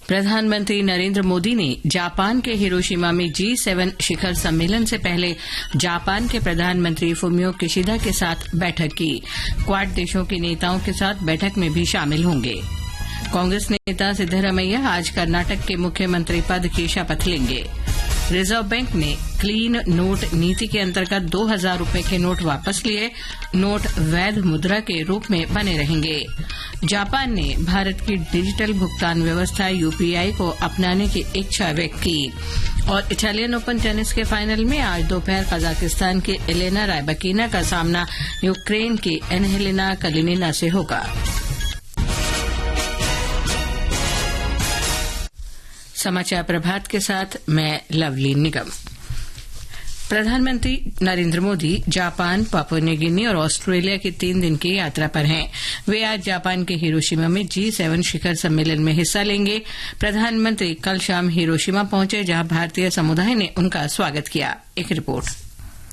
प्रधानमंत्री नरेंद्र मोदी ने जापान के हिरोशिमा में G7 शिखर सम्मेलन से पहले जापान के प्रधानमंत्री फुमियो किशिदा के साथ बैठक की। क्वाड देशों के नेताओं के साथ बैठक में भी शामिल होंगे। कांग्रेस नेता सिद्धरमैया आज कर्नाटक के मुख्यमंत्री पद की शपथ लेंगे। रिजर्व बैंक ने क्लीन नोट नीति के अंतर्गत 2000 रुपए के नोट वापस लिए। नोट वैध मुद्रा के रूप में बने रहेंगे। जापान ने भारत की डिजिटल भुगतान व्यवस्था यूपीआई को अपनाने की इच्छा व्यक्त की। और इटालियन ओपन टेनिस के फाइनल में आज दोपहर कजाकिस्तान की एलेना रायबकीना का सामना यूक्रेन की एनहेलिना कलिनिना से होगा। समाचार प्रभात के साथ मैं लवली निगम। प्रधानमंत्री Narendra Modi Japan, Papua New Guinea और ऑस्ट्रेलिया की 3 दिन की यात्रा पर हैं। वे आज जापान के हिरोशिमा में G7 शिखर सम्मेलन में हिस्सा लेंगे। प्रधानमंत्री कल शाम हिरोशिमा पहुंचे, जहां भारतीय समुदाय ने उनका स्वागत किया। एक रिपोर्ट।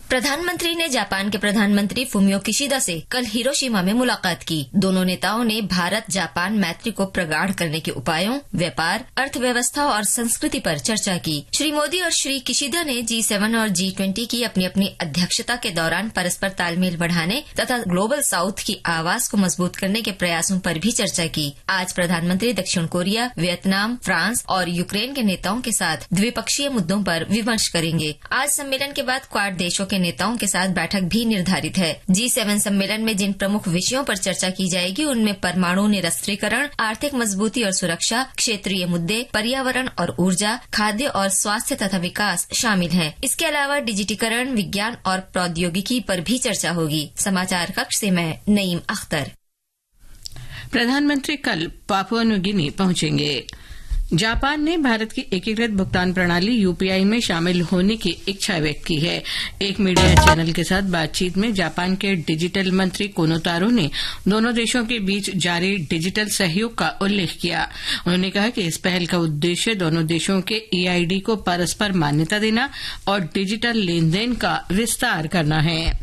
प्रधानमंत्री ने जापान के प्रधानमंत्री फुमियो किशिदा से कल हिरोशिमा में मुलाकात की। दोनों नेताओं ने भारत जापान मैत्री को प्रगाढ़ करने के उपायों, व्यापार, अर्थव्यवस्था और संस्कृति पर चर्चा की। श्री मोदी और श्री किशिदा ने G7 और G20 की अपनी अपनी अध्यक्षता के दौरान परस्पर तालमेल बढ़ाने तथा ग्लोबल साउथ की आवाज को मजबूत करने के प्रयासों पर भी चर्चा की। आज प्रधानमंत्री दक्षिण कोरिया, वियतनाम, फ्रांस और यूक्रेन के नेताओं के साथ द्विपक्षीय मुद्दों पर विमर्श करेंगे। आज सम्मेलन के बाद क्वाड देशों के नेताओं के साथ बैठक भी निर्धारित है। G7 सम्मेलन में जिन प्रमुख विषयों पर चर्चा की जाएगी उनमें परमाणु निरस्त्रीकरण, आर्थिक मजबूती और सुरक्षा, क्षेत्रीय मुद्दे, पर्यावरण और ऊर्जा, खाद्य और स्वास्थ्य तथा विकास शामिल हैं। इसके अलावा डिजिटीकरण, विज्ञान और प्रौद्योगिकी पर भी चर्चा होगी। समाचार कक्ष से मैं नईम अख्तर। प्रधानमंत्री कल पापुआ न्यू गिनी पहुंचेंगे। जापान ने भारत की एकीकृत भुगतान प्रणाली यूपीआई में शामिल होने की इच्छा व्यक्त की है। एक मीडिया चैनल के साथ बातचीत में जापान के डिजिटल मंत्री कोनो तारो ने दोनों देशों के बीच जारी डिजिटल सहयोग का उल्लेख किया। उन्होंने कहा कि इस पहल का उद्देश्य दोनों देशों के ईआईडी को परस्पर मान्यता देना और डिजिटल लेन देन का विस्तार करना है।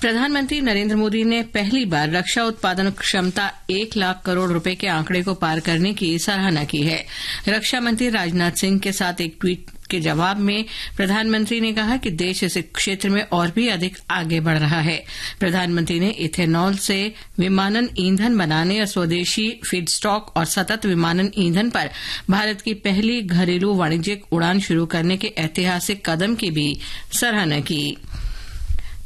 प्रधानमंत्री नरेंद्र मोदी ने पहली बार रक्षा उत्पादन क्षमता 1 लाख करोड़ रुपए के आंकड़े को पार करने की सराहना की है। रक्षा मंत्री राजनाथ सिंह के साथ एक ट्वीट के जवाब में प्रधानमंत्री ने कहा कि देश इस क्षेत्र में और भी अधिक आगे बढ़ रहा है। प्रधानमंत्री ने इथेनॉल से विमानन ईंधन बनाने और स्वदेशी फीडस्टॉक और सतत विमानन ईंधन पर भारत की पहली घरेलू वाणिज्यिक उड़ान शुरू करने के ऐतिहासिक कदम की भी सराहना की।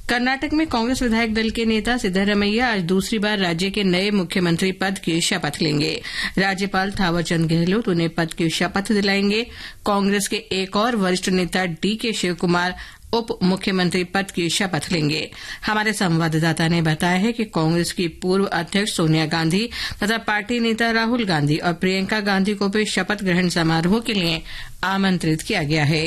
कर्नाटक में कांग्रेस विधायक दल के नेता सिद्धरमैया आज दूसरी बार राज्य के नए मुख्यमंत्री पद की शपथ लेंगे। राज्यपाल थावरचंद गहलोत उन्हें पद की शपथ दिलाएंगे। कांग्रेस के एक और वरिष्ठ नेता DK शिवकुमार उप मुख्यमंत्री पद की शपथ लेंगे। हमारे संवाददाता ने बताया है कि कांग्रेस की पूर्व अध्यक्ष सोनिया गांधी तथा पार्टी नेता राहुल गांधी और प्रियंका गांधी को भी शपथ ग्रहण समारोह के लिए आमंत्रित किया गया है।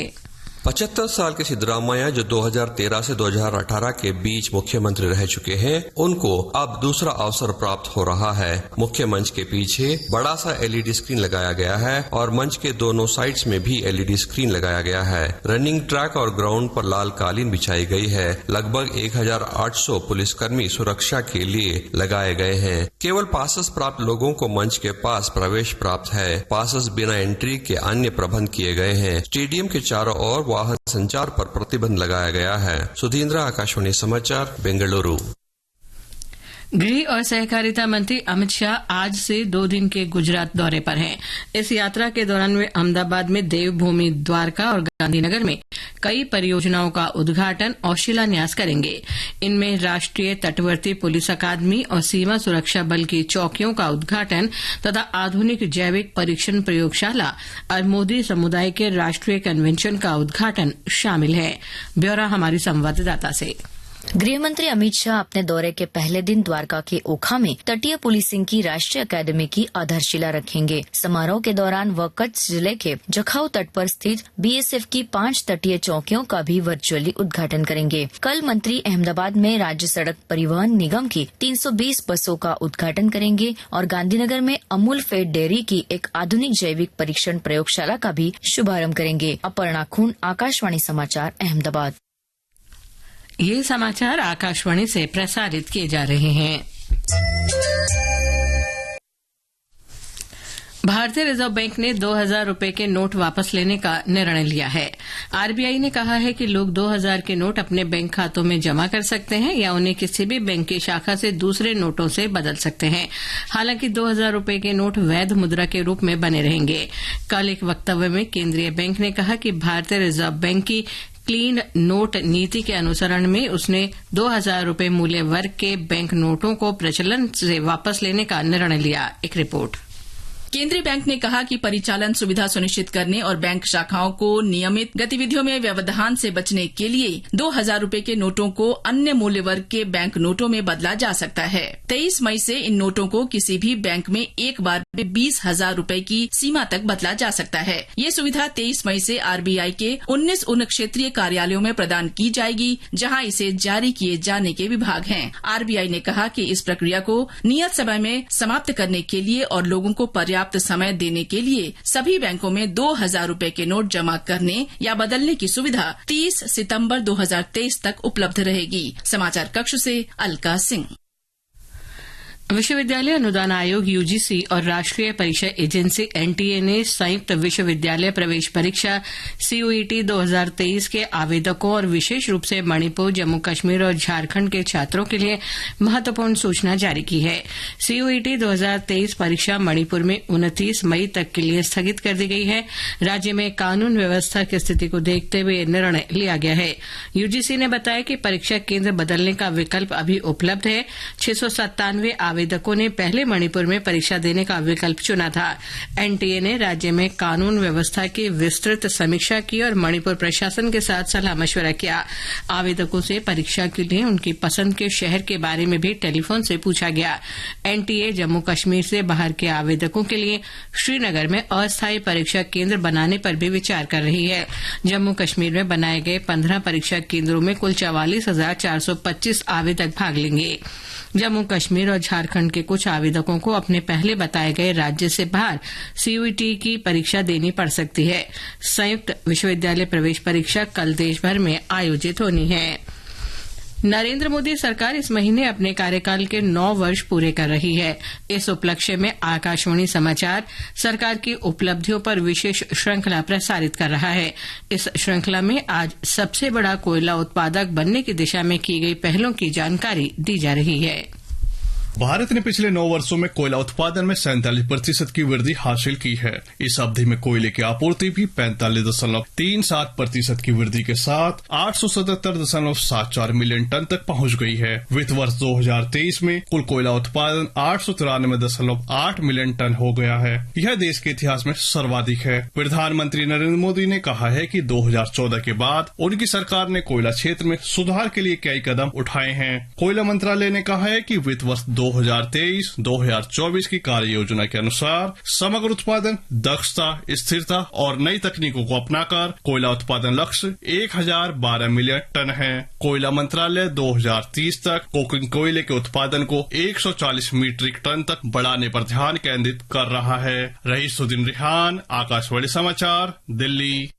75 साल के सिद्धरामैया, जो 2013 से 2018 के बीच मुख्यमंत्री रह चुके हैं, उनको अब दूसरा अवसर प्राप्त हो रहा है। मुख्य मंच के पीछे बड़ा सा LED स्क्रीन लगाया गया है और मंच के दोनों साइड्स में भी LED स्क्रीन लगाया गया है। रनिंग ट्रैक और ग्राउंड पर लाल कालीन बिछाई गई है। लगभग 1800 पुलिसकर्मी सुरक्षा के लिए लगाए गए हैं। केवल पासेस प्राप्त लोगों को मंच के पास प्रवेश प्राप्त है। पासेस बिना एंट्री के अन्य प्रबंध किए गए हैं। स्टेडियम के चारों ओर वाहन संचार पर प्रतिबंध लगाया गया है। सुधींद्र, आकाशवाणी समाचार, बेंगलुरु। गृह और सहकारिता मंत्री अमित शाह आज से 2 दिन के गुजरात दौरे पर हैं। इस यात्रा के दौरान वे अहमदाबाद में देवभूमि द्वारका और गांधीनगर में कई परियोजनाओं का उद्घाटन और शिलान्यास करेंगे। इनमें राष्ट्रीय तटवर्ती पुलिस अकादमी और सीमा सुरक्षा बल की चौकियों का उद्घाटन तथा आधुनिक जैविक परीक्षण प्रयोगशाला और मोदी समुदाय के राष्ट्रीय कन्वेंशन का उद्घाटन शामिल है। ब्यौरा हमारी संवाददाता से। गृहमंत्री अमित शाह अपने दौरे के पहले दिन द्वारका के ओखा में तटीय पुलिसिंग की राष्ट्रीय अकादमी की आधारशिला रखेंगे। समारोह के दौरान वह कच्छ जिले के जखाऊ तट पर स्थित BSF की 5 तटीय चौकियों का भी वर्चुअली उद्घाटन करेंगे। कल मंत्री अहमदाबाद में राज्य सड़क परिवहन निगम की 320 बसों का उद्घाटन करेंगे और गांधीनगर में अमूल फेड डेयरी की एक आधुनिक जैविक परीक्षण प्रयोगशाला का भी शुभारंभ करेंगे। अपर्णा खून, आकाशवाणी समाचार, अहमदाबाद। ये समाचार आकाशवाणी से प्रसारित किए जा रहे हैं। भारतीय रिजर्व बैंक ने 2000 रुपए के नोट वापस लेने का निर्णय लिया है। आरबीआई ने कहा है कि लोग 2000 के नोट अपने बैंक खातों में जमा कर सकते हैं या उन्हें किसी भी बैंक की शाखा से दूसरे नोटों से बदल सकते हैं। हालांकि 2000 रुपए के नोट वैध मुद्रा के रूप में बने रहेंगे। कल एक वक्तव्य में केंद्रीय बैंक ने कहा कि भारतीय रिजर्व बैंक की क्लीन नोट नीति के अनुसरण में उसने 2000 रुपए मूल्य वर्ग के बैंक नोटों को प्रचलन से वापस लेने का निर्णय लिया। एक रिपोर्ट। केंद्रीय बैंक ने कहा कि परिचालन सुविधा सुनिश्चित करने और बैंक शाखाओं को नियमित गतिविधियों में व्यवधान से बचने के लिए 2000 रुपए के नोटों को अन्य मूल्य वर्ग के बैंक नोटों में बदला जा सकता है। 23 मई से इन नोटों को किसी भी बैंक में एक बार में 20,000 रुपए की सीमा तक बदला जा सकता है। ये सुविधा 23 मई से आरबीआई के 19 उन क्षेत्रीय कार्यालयों में प्रदान की जाएगी जहां इसे जारी किए जाने के विभाग हैं। आरबीआई ने कहा कि इस प्रक्रिया को नियत समय में समाप्त करने के लिए और लोगों को पर्याप्त समय देने के लिए सभी बैंकों में 2000 रुपए के नोट जमा करने या बदलने की सुविधा 30 सितंबर 2023 तक उपलब्ध रहेगी। समाचार कक्ष से अलका सिंह। विश्वविद्यालय अनुदान आयोग यूजीसी और राष्ट्रीय परीक्षा एजेंसी एनटीए ने संयुक्त विश्वविद्यालय प्रवेश परीक्षा सीयूईटी 2023 के आवेदकों और विशेष रूप से मणिपुर, जम्मू कश्मीर और झारखंड के छात्रों के लिए महत्वपूर्ण सूचना जारी की है। सीयूईटी 2023 परीक्षा मणिपुर में 29 मई तक के लिए स्थगित कर दी गई है। राज्य में कानून व्यवस्था की स्थिति को देखते हुए निर्णय लिया गया है। यूजीसी ने बताया कि परीक्षा केंद्र बदलने का विकल्प अभी उपलब्ध है। 697 आवेदकों ने पहले मणिपुर में परीक्षा देने का विकल्प चुना था। एनटीए ने राज्य में कानून व्यवस्था की विस्तृत समीक्षा की और मणिपुर प्रशासन के साथ सलाह मशवरा किया। आवेदकों से परीक्षा के लिए उनकी पसंद के शहर के बारे में भी टेलीफोन से पूछा गया। एनटीए जम्मू कश्मीर से बाहर के आवेदकों के लिए श्रीनगर में अस्थायी परीक्षा केंद्र बनाने पर भी विचार कर रही है। जम्मू कश्मीर में बनाए गए 15 परीक्षा केंद्रों में कुल 44,425 आवेदक भाग लेंगे। जम्मू कश्मीर और झारखंड के कुछ आवेदकों को अपने पहले बताए गए राज्य से बाहर सीयूईटी की परीक्षा देनी पड़ सकती है। संयुक्त विश्वविद्यालय प्रवेश परीक्षा कल देश भर में आयोजित होनी है। नरेंद्र मोदी सरकार इस महीने अपने कार्यकाल के 9 वर्ष पूरे कर रही है। इस उपलक्ष्य में आकाशवाणी समाचार सरकार की उपलब्धियों पर विशेष श्रृंखला प्रसारित कर रहा है। इस श्रृंखला में आज सबसे बड़ा कोयला उत्पादक बनने की दिशा में की गई पहलों की जानकारी दी जा रही है। भारत ने पिछले 9 वर्षों में कोयला उत्पादन में 47% की वृद्धि हासिल की है। इस अवधि में कोयले की आपूर्ति भी 45.37% की वृद्धि के साथ 877.74 मिलियन टन तक पहुंच गई है। वित्त वर्ष 2023 में कुल कोयला उत्पादन 893.8 मिलियन टन हो गया है। यह देश के इतिहास में सर्वाधिक है। प्रधानमंत्री नरेंद्र मोदी ने कहा है कि 2014 के बाद उनकी सरकार ने कोयला क्षेत्र में सुधार के लिए कई कदम उठाए हैं। कोयला मंत्रालय ने कहा है कि वित्त वर्ष 2023-2024 की कार्य योजना के अनुसार समग्र उत्पादन, दक्षता, स्थिरता और नई तकनीकों को अपनाकर कोयला उत्पादन लक्ष्य 1012 मिलियन टन है। कोयला मंत्रालय 2030 तक कोकिंग कोयले के उत्पादन को 140 मीट्रिक टन तक बढ़ाने पर ध्यान केंद्रित कर रहा है। रईसुद्दीन रिहान, आकाशवाणी समाचार, दिल्ली।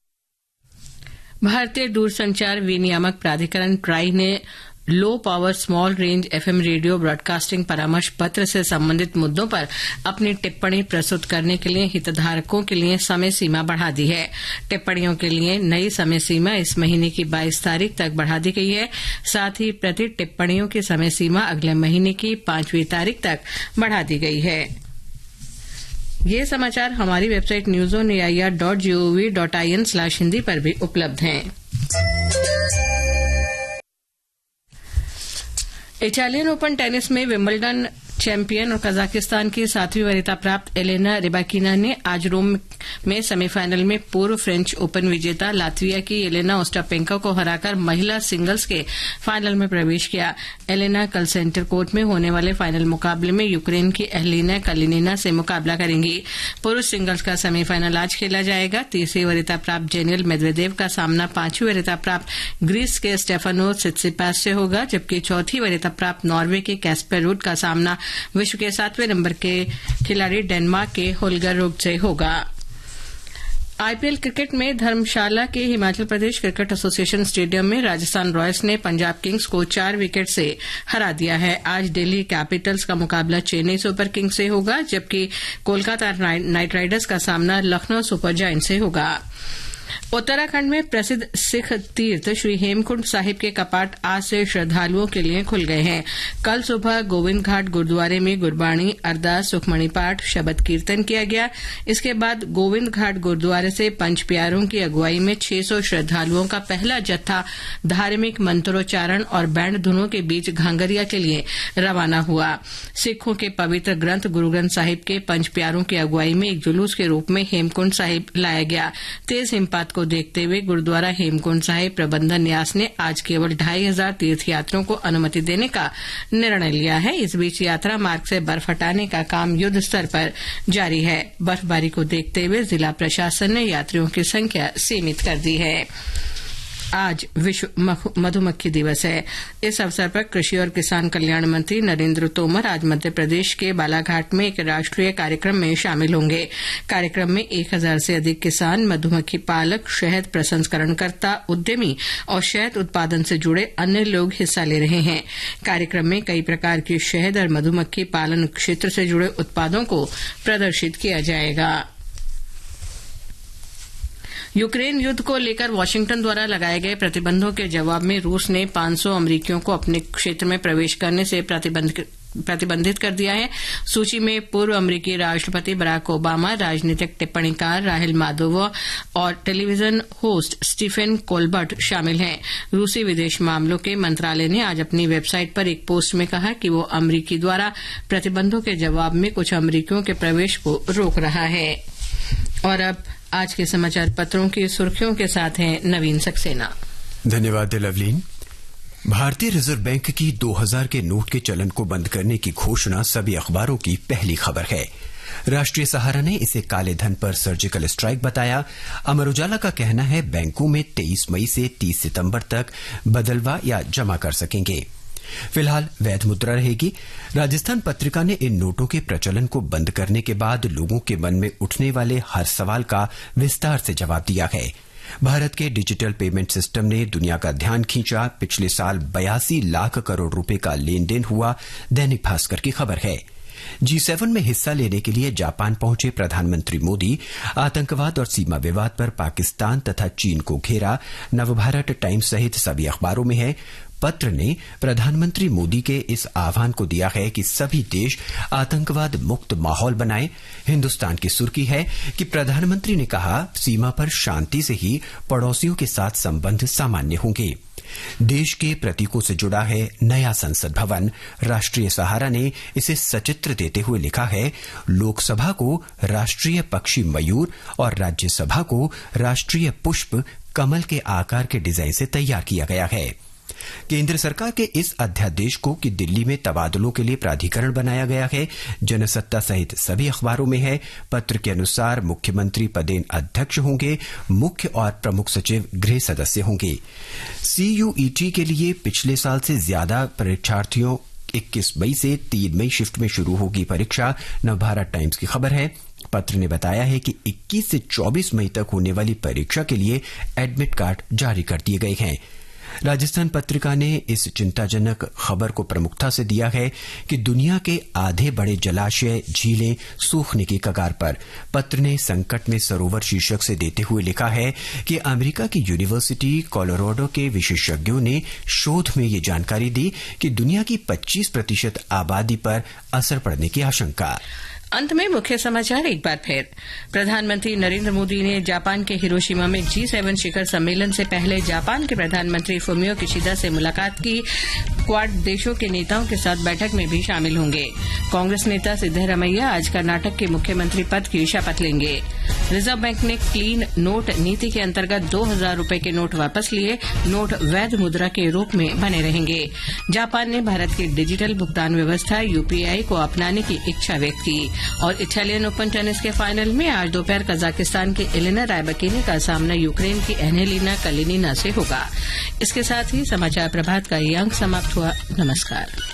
भारतीय दूरसंचार विनियामक प्राधिकरण ट्राई ने low power small range FM radio broadcasting परामर्श पत्र से संबंधित मुद्दों पर अपनी टिप्पणी प्रस्तुत करने के लिए हितधारकों के लिए समय सीमा बढ़ा दी है। टिप्पणियों के लिए नई समय सीमा इस महीने की 22 तारीख तक बढ़ा दी गई है। साथ ही प्रति टिप्पणियों की समय सीमा अगले महीने की 5वीं तारीख तक बढ़ा दी गई है। ये समाचार हमारी वेबसाइट newsonair.gov.in/hindi पर भी उपलब्ध हैं। इटालियन ओपन टेनिस में विंबलडन चैंपियन और कजाकिस्तान की 7वीं वरीयता प्राप्त एलेना रिबाकिना ने आज रोम में सेमीफाइनल में पूर्व फ्रेंच ओपन विजेता लातविया की एलेना ओस्टापेंको को हराकर महिला सिंगल्स के फाइनल में प्रवेश किया। एलेना कल सेंटर कोर्ट में होने वाले फाइनल मुकाबले में यूक्रेन की एहलीना कलिनिना से मुकाबला करेंगी। पुरुष सिंगल्स का सेमीफाइनल आज खेला जाएगा। तीसरी वरीयता प्राप्त डेनियल मेदवेदेव का सामना 5वीं वरीयता प्राप्त ग्रीस के स्टेफानो सित्सिपास से होगा, जबकि चौथी वरीयता प्राप्त नॉर्वे के कैस्पर रूड का सामना विश्व के 7वें नंबर के खिलाड़ी डेनमार्क के होल्गर रूड से होगा। आईपीएल क्रिकेट में धर्मशाला के Himachal Pradesh cricket association stadium में राजस्थान रॉयल्स ने पंजाब किंग्स को 4 विकेट से हरा दिया है। आज दिल्ली कैपिटल्स का मुकाबला चेन्नई सुपर किंग्स से होगा, जबकि कोलकाता नाइट राइडर्स का सामना लखनऊ सुपर जायंट्स से होगा। उत्तराखंड में प्रसिद्ध सिख तीर्थ श्री हेमकुंड साहिब के कपाट आज से श्रद्धालुओं के लिए खुल गए हैं। कल सुबह गोविंद घाट गुरुद्वारे में गुरबाणी, अरदास, सुखमणी पाठ, शबद कीर्तन किया गया। इसके बाद गोविंद घाट गुरुद्वारे से पंच प्यारों की अगुवाई में 600 श्रद्धालुओं का पहला जत्था धार्मिक मंत्रोच्चारण और बैंड धुनों के बीच घांगरिया के लिए रवाना हुआ। सिखों के पवित्र ग्रंथ गुरु ग्रंथ साहिब के पंच प्यारों की अगुवाई में एक जुलूस के रूप में हेमकुंड साहिब लाया गया। तेज हिमपात को देखते हुए गुरुद्वारा हेमकुंड साहिब प्रबंधन न्यास ने आज केवल 2500 तीर्थयात्रियों को अनुमति देने का निर्णय लिया है। इस बीच यात्रा मार्ग से बर्फ हटाने का काम युद्ध स्तर पर जारी है। बर्फबारी को देखते हुए जिला प्रशासन ने यात्रियों की संख्या सीमित कर दी है। आज विश्व मधुमक्खी दिवस है। इस अवसर पर कृषि और किसान कल्याण मंत्री नरेंद्र तोमर आज मध्य प्रदेश के बालाघाट में एक राष्ट्रीय कार्यक्रम में शामिल होंगे। कार्यक्रम में 1000 से अधिक किसान, मधुमक्खी पालक, शहद प्रसंस्करणकर्ता, उद्यमी और शहद उत्पादन से जुड़े अन्य लोग हिस्सा ले रहे हैं। कार्यक्रम में कई प्रकार की शहद और मधुमक्खी पालन क्षेत्र से जुड़े उत्पादों को प्रदर्शित किया जाएगा। यूक्रेन युद्ध को लेकर वाशिंगटन द्वारा लगाए गए प्रतिबंधों के जवाब में रूस ने 500 अमरीकियों को अपने क्षेत्र में प्रवेश करने से प्रतिबंधित कर दिया है। सूची में पूर्व अमरीकी राष्ट्रपति बराक ओबामा, राजनीतिक टिप्पणीकार राहेल मादोवा और टेलीविजन होस्ट स्टीफन कोलबर्ट शामिल हैं। रूसी विदेश मामलों के मंत्रालय ने आज अपनी वेबसाइट पर एक पोस्ट में कहा कि वो अमरीकी द्वारा प्रतिबंधों के जवाब में कुछ अमरीकियों के प्रवेश को रोक रहा है। और अब आज के समाचार पत्रों की सुर्खियों के साथ हैं नवीन सक्सेना। धन्यवाद लवलीन। भारतीय रिजर्व बैंक की 2000 के नोट के चलन को बंद करने की घोषणा सभी अखबारों की पहली खबर है। राष्ट्रीय सहारा ने इसे काले धन पर सर्जिकल स्ट्राइक बताया। अमर उजाला का कहना है बैंकों में 23 मई से 30 सितंबर तक बदलवा या जमा कर सकेंगे। फिलहाल वैध मुद्रा रहेगी। राजस्थान पत्रिका ने इन नोटों के प्रचलन को बंद करने के बाद लोगों के मन में उठने वाले हर सवाल का विस्तार से जवाब दिया है। भारत के डिजिटल पेमेंट सिस्टम ने दुनिया का ध्यान खींचा। पिछले साल 82 लाख करोड़ रुपए का लेन देन हुआ। दैनिक भास्कर की खबर है। G7 में हिस्सा लेने के लिए जापान पहुंचे प्रधानमंत्री मोदी। आतंकवाद और सीमा विवाद पर पाकिस्तान तथा चीन को घेरा। नवभारत टाइम्स सहित सभी अखबारों में है। पत्र ने प्रधानमंत्री मोदी के इस आह्वान को दिया है कि सभी देश आतंकवाद मुक्त माहौल बनाएं। हिंदुस्तान की सुर्खी है कि प्रधानमंत्री ने कहा, सीमा पर शांति से ही पड़ोसियों के साथ संबंध सामान्य होंगे। देश के प्रतीकों से जुड़ा है नया संसद भवन। राष्ट्रीय सहारा ने इसे सचित्र देते हुए लिखा है, लोकसभा को राष्ट्रीय पक्षी मयूर और राज्यसभा को राष्ट्रीय पुष्प कमल के आकार के डिजाइन से तैयार किया गया है। केंद्र सरकार के इस अध्यादेश को कि दिल्ली में तबादलों के लिए प्राधिकरण बनाया गया है, जनसत्ता सहित सभी अखबारों में है। पत्र के अनुसार मुख्यमंत्री पदेन अध्यक्ष होंगे, मुख्य और प्रमुख सचिव गृह सदस्य होंगे। CUET के लिए पिछले साल से ज्यादा परीक्षार्थियों 21 मई से 3 मई शिफ्ट में शुरू होगी परीक्षा। नवभारत टाइम्स की खबर है। पत्र ने बताया है कि 21 से 24 मई तक होने वाली परीक्षा के लिए एडमिट कार्ड जारी कर दिए गए हैं। राजस्थान पत्रिका ने इस चिंताजनक खबर को प्रमुखता से दिया है कि दुनिया के आधे बड़े जलाशय, झीलें सूखने की कगार पर। पत्र ने संकट में सरोवर शीर्षक से देते हुए लिखा है कि अमेरिका की यूनिवर्सिटी कोलोराडो के विशेषज्ञों ने शोध में ये जानकारी दी कि दुनिया की 25% आबादी पर असर पड़ने की आशंका। अंत में मुख्य समाचार एक बार फिर। प्रधानमंत्री नरेंद्र मोदी ने जापान के हिरोशिमा में G7 शिखर सम्मेलन से पहले जापान के प्रधानमंत्री फुमियो किशिदा से मुलाकात की। क्वाड देशों के नेताओं के साथ बैठक में भी शामिल होंगे। कांग्रेस नेता सिद्धरमैया आज कर्नाटक के मुख्यमंत्री पद की शपथ लेंगे। रिजर्व बैंक ने क्लीन नोट नीति के अंतर्गत 2000 रुपए के नोट वापस लिए। नोट वैध मुद्रा के रूप में बने रहेंगे। जापान ने भारत की डिजिटल भुगतान व्यवस्था UPI को अपनाने की इच्छा व्यक्त की। और इटालियन ओपन टेनिस के फाइनल में आज दोपहर कजाकिस्तान की एलेना रायबकीनी का सामना यूक्रेन की एनेलिना कलिनिना से होगा। इसके साथ ही समाचार प्रभात का ये अंक समाप्त हुआ। नमस्कार।